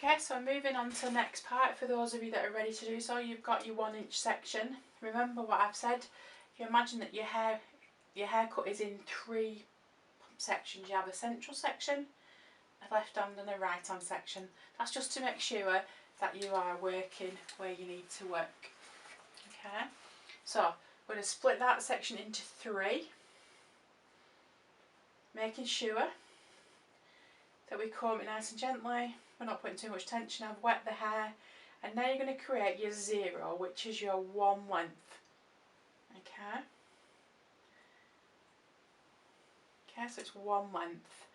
Okay, so I'm moving on to the next part. For those of you that are ready to do so, you've got your 1 inch section. Remember what I've said. If you imagine that your haircut is in 3 sections. You have a central section, a left hand and a right hand section. That's just to make sure that you are working where you need to work. Okay, so we're going to split that section into 3, making sure that we comb it nice and gently. We're not putting too much tension. I've wet the hair, and now you're going to create your 0, which is your 1 length. Okay. Okay, so it's 1 length.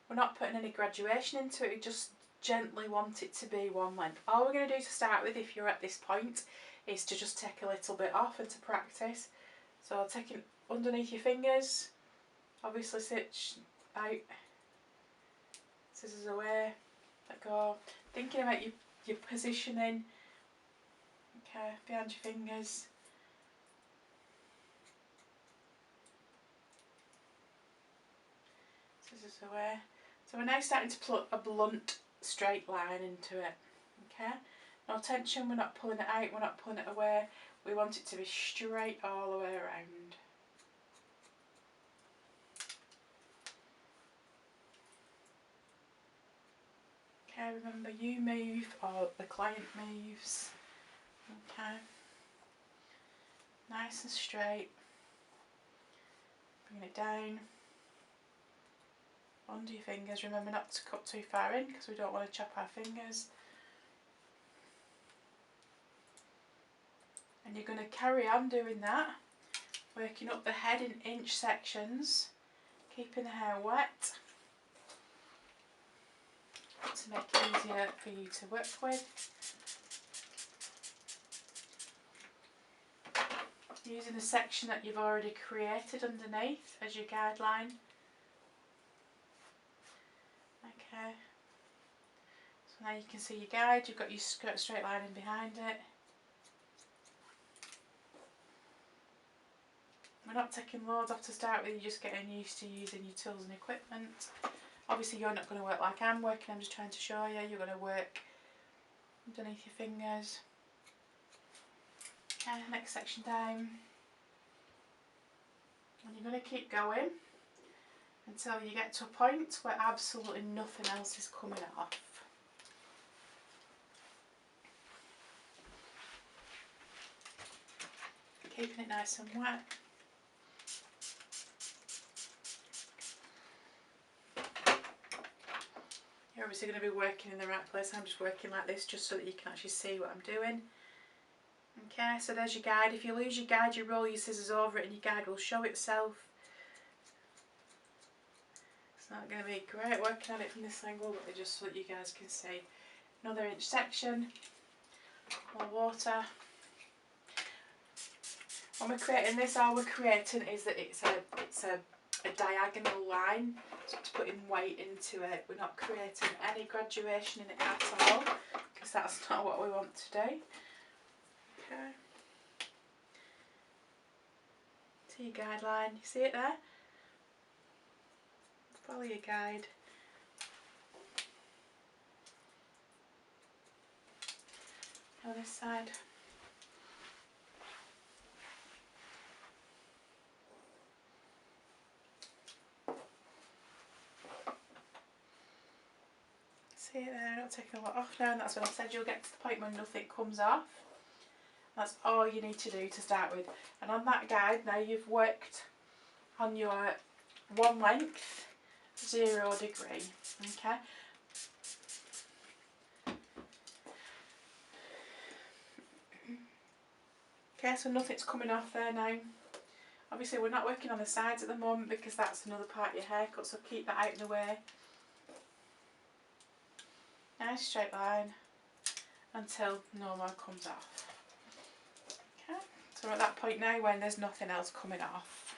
We're not putting any graduation into it. We just gently want it to be 1 length. All we're going to do to start with, if you're at this point, is to just take a little bit off and to practice. So taking underneath your fingers, obviously stitch out, scissors away, let go. Thinking about your positioning, okay, behind your fingers. Scissors away. So we're now starting to put a blunt straight line into it, okay? No tension, we're not pulling it out, we're not pulling it away. We want it to be straight all the way around. Okay, remember you move or the client moves. Okay. Nice and straight. Bring it down. Under your fingers. Remember not to cut too far in because we don't want to chop our fingers. And you're going to carry on doing that, working up the head in inch sections, keeping the hair wet to make it easier for you to work with. Using the section that you've already created underneath as your guideline. Okay, so now you can see your guide, you've got your skirt straight line in behind it. We're not taking loads off to start with, you're just getting used to using your tools and equipment. Obviously you're not going to work like I'm working, I'm just trying to show you. You're going to work underneath your fingers. Okay, next section down. And you're going to keep going until you get to a point where absolutely nothing else is coming off. Keeping it nice and wet. You're obviously going to be working in the right place. I'm just working like this just so that you can actually see what I'm doing. Okay, so there's your guide. If you lose your guide, you roll your scissors over it and your guide will show itself. It's not going to be great working at it from this angle, but just so that you guys can see. Another inch section, more water. When we're creating this, all we're creating is that it's a diagonal line, so it's putting weight into it. We're not creating any graduation in it at all, because that's not what we want to do. Okay. See your guideline, you see it there? Follow your guide. On this side. See it there, not taking a lot off now, and that's when I said you'll get to the point when nothing comes off. That's all you need to do to start with. And on that guide, now you've worked on your 1 length, 0 degree, okay? Okay, so nothing's coming off there now. Obviously we're not working on the sides at the moment because that's another part of your haircut, so keep that out of the way. Nice straight line until no more comes off. Okay, so we're at that point now when there's nothing else coming off.